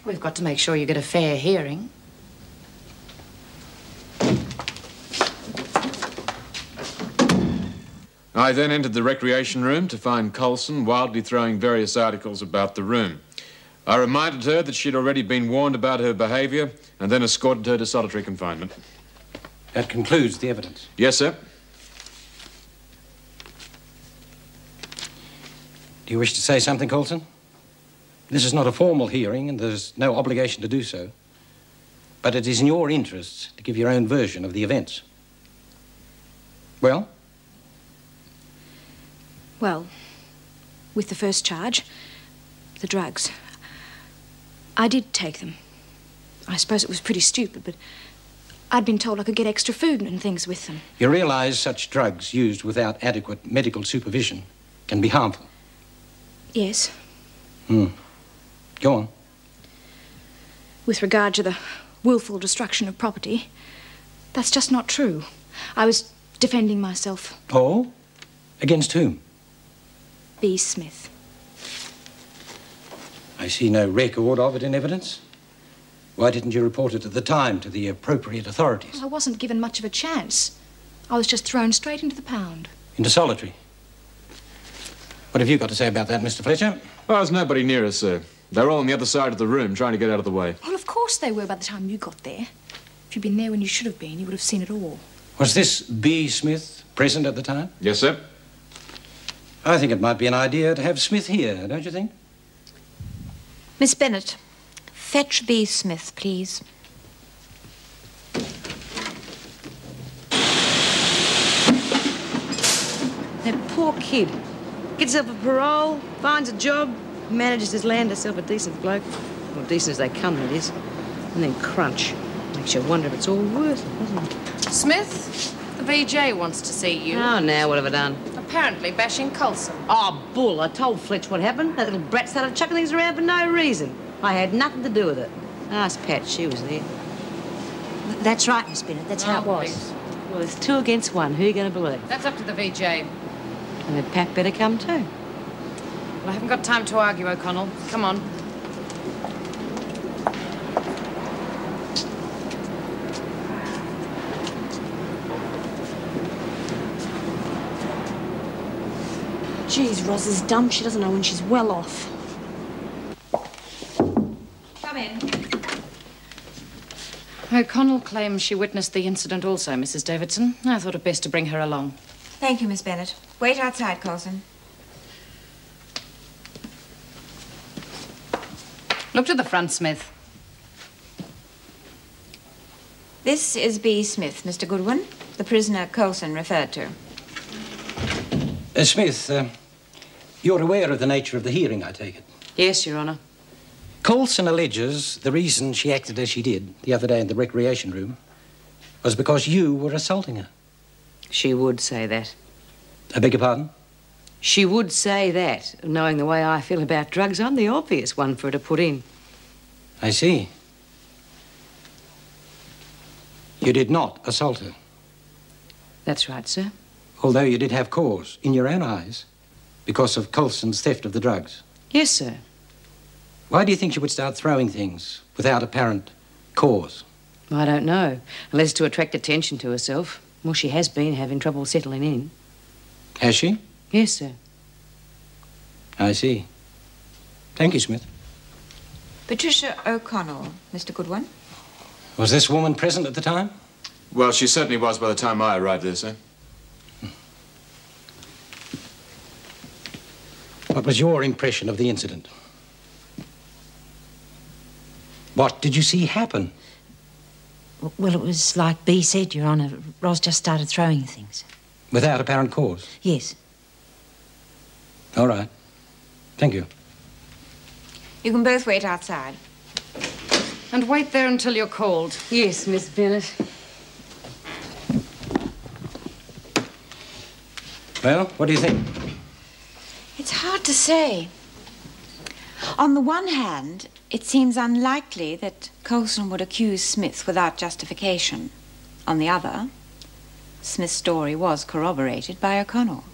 We've got to make sure you get a fair hearing. I then entered the recreation room to find Coulson wildly throwing various articles about the room. I reminded her that she'd already been warned about her behaviour and then escorted her to solitary confinement. That concludes the evidence. Yes, sir. Do you wish to say something, Coulson? This is not a formal hearing, and there's no obligation to do so. But it is in your interests to give your own version of the events. Well? Well, with the first charge, the drugs. I did take them. I suppose it was pretty stupid, but I'd been told I could get extra food and things with them. You realize such drugs used without adequate medical supervision can be harmful? Yes. Go on. With regard to the willful destruction of property, that's just not true. I was defending myself. Oh? Against whom? B. Smith. I see no record of it in evidence. Why didn't you report it at the time to the appropriate authorities? Well, I wasn't given much of a chance. I was just thrown straight into the pound. Into solitary? What have you got to say about that, Mr. Fletcher? Well, there's nobody near us, sir. They're all on the other side of the room trying to get out of the way. Well, of course they were by the time you got there. If you'd been there when you should have been, you would have seen it all. Was this B. Smith present at the time? Yes, sir. I think it might be an idea to have Smith here, don't you think? Miss Bennett, fetch B. Smith, please. That poor kid. Gets up a parole, finds a job, manages to land herself a decent bloke. Well, decent as they come, that is. And then crunch. Makes you wonder if it's all worth it, doesn't it? Smith, the VJ wants to see you. Oh, now, what have I done? Apparently bashing Coulson. Oh, bull. I told Fletch what happened. That little brat started chucking things around for no reason. I had nothing to do with it. Ask Pat, she was there. That's right, Miss Bennett. That's how it was. Please. Well, it's 2 against 1. Who are you going to believe? That's up to the VJ. And then Pat better come too. Well, I haven't got time to argue, O'Connell. Come on. Geez, Ros is dumb. She doesn't know when she's well off. Come in. O'Connell claims she witnessed the incident also, Mrs. Davidson. I thought it best to bring her along. Thank you, Miss Bennett. Wait outside, Coulson. Look to the front, Smith. This is B. Smith, Mr. Goodwin, the prisoner Coulson referred to. Smith, you're aware of the nature of the hearing, I take it? Yes, Your Honour. Coulson alleges the reason she acted as she did the other day in the recreation room was because you were assaulting her. She would say that. I beg your pardon? She would say that. Knowing the way I feel about drugs, I'm the obvious one for her to put in. I see. You did not assault her, That's right, sir. although you did have cause, in your own eyes, because of Coulson's theft of the drugs. Yes, sir. Why do you think she would start throwing things without apparent cause? I don't know. Unless to attract attention to herself. Well, she has been having trouble settling in. Has she? Yes, sir. I see. Thank you, Smith. Patricia O'Connell, Mr. Goodwin. Was this woman present at the time? Well, she certainly was by the time I arrived there, sir. What was your impression of the incident? What did you see happen? Well, it was like B said, Your Honour. Ros just started throwing things. Without apparent cause? Yes. All right. Thank you. You can both wait outside. And wait there until you're called. Yes, Miss Bennett. Well, what do you think? It's hard to say. On the one hand, it seems unlikely that Coulson would accuse Smith without justification. On the other, Smith's story was corroborated by O'Connell.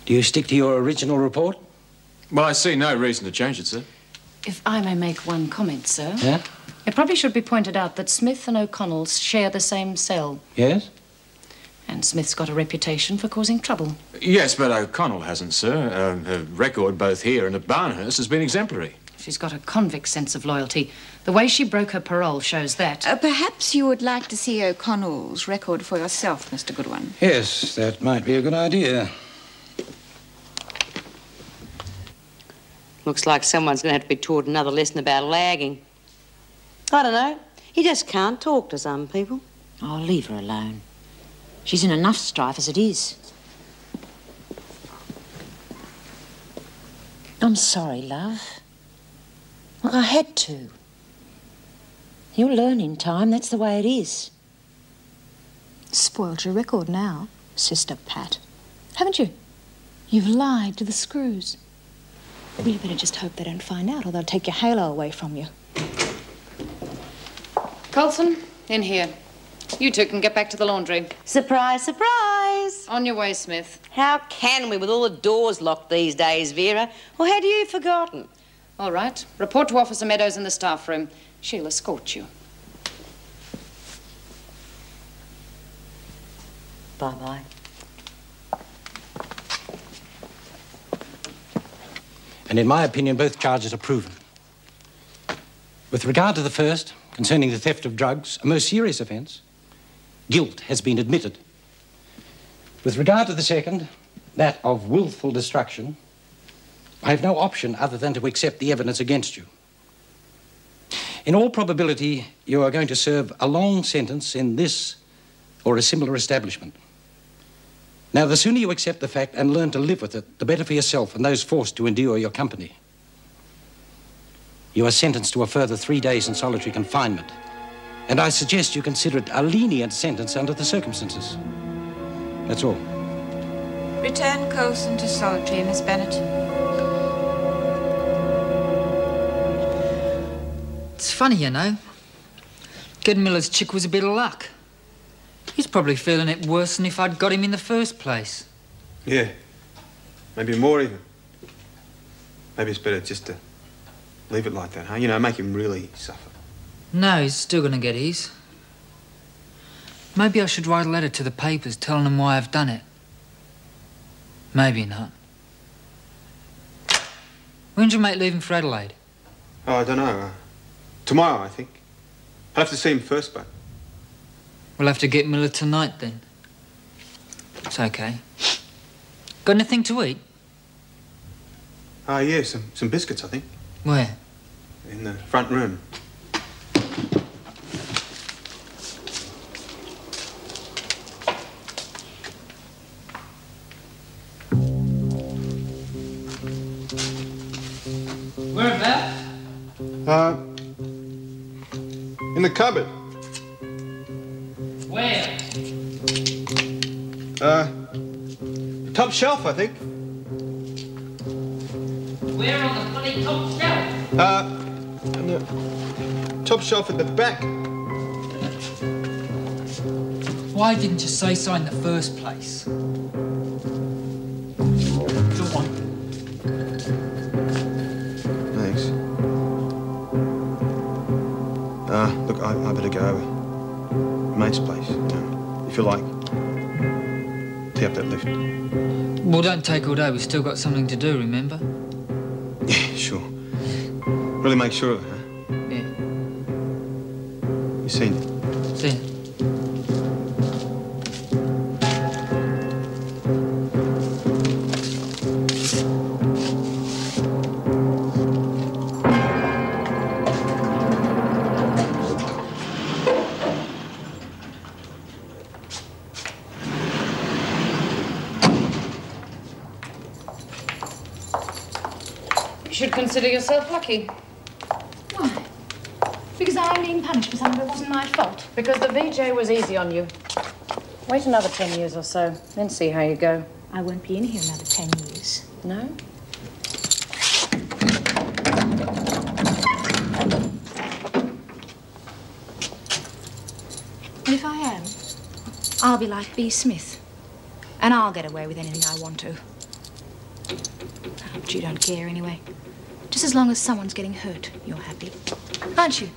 Do you stick to your original report? Well, I see no reason to change it, sir. If I may make one comment, sir. Yeah? It probably should be pointed out that Smith and O'Connell's share the same cell. Yes? And Smith's got a reputation for causing trouble. Yes, but O'Connell hasn't, sir. Her record both here and at Barnhurst has been exemplary. She's got a convict sense of loyalty. The way she broke her parole shows that. Perhaps you would like to see O'Connell's record for yourself, Mr. Goodwin. Yes, that might be a good idea. Looks like someone's going to have to be taught another lesson about lagging. I don't know. You just can't talk to some people. Oh, leave her alone. She's in enough strife as it is. I'm sorry, love. Look, I had to. You'll learn in time, that's the way it is. Spoiled your record now, Sister Pat. Haven't you? You've lied to the screws. Well, you better just hope they don't find out or they'll take your halo away from you. Coulson, in here. You two can get back to the laundry. Surprise, surprise. On your way, Smith. How can we with all the doors locked these days, Vera? Or had you forgotten? All right. Report to Officer Meadows in the staff room. She'll escort you. Bye-bye. And in my opinion, both charges are proven. With regard to the first, concerning the theft of drugs, a most serious offence, guilt has been admitted. With regard to the second, that of willful destruction, I have no option other than to accept the evidence against you. In all probability, you are going to serve a long sentence in this or a similar establishment. Now, the sooner you accept the fact and learn to live with it, the better for yourself and those forced to endure your company. You are sentenced to a further 3 days in solitary confinement, and I suggest you consider it a lenient sentence under the circumstances. That's all. Return Coulson to solitary, Miss Bennett. It's funny, you know. Getting Miller's chick was a bit of luck. He's probably feeling it worse than if I'd got him in the first place. Yeah. Maybe more even. Maybe it's better just to leave it like that, huh? You know, make him really suffer. No, he's still gonna get his. Maybe I should write a letter to the papers telling them why I've done it. Maybe not. When's your mate leaving for Adelaide? Oh, I don't know. Tomorrow, I think. I'll have to see him first, but... We'll have to get Miller tonight, then. It's okay. Got anything to eat? Yeah, some biscuits, I think. Where? In the front room. Whereabouts? In the cupboard. Where? Top shelf, I think. Where on the bloody top shelf? On the top shelf at the back. Why didn't you say so in the first place? Go on. Thanks. Look, I better go over. Mate's place, you know. If you like, tee up that lift. Well, don't take all day. We've still got something to do, remember? Yeah, sure. Really make sure of it, huh? Yeah. You seen it? See ya. You should consider yourself lucky. Why? Because I'm being punished for something that wasn't my fault. Because the VJ was easy on you. Wait another 10 years or so, then see how you go. I won't be in here another 10 years. No? And if I am, I'll be like B. Smith. And I'll get away with anything I want to. But you don't care anyway. Just as long as someone's getting hurt, you're happy. Aren't you?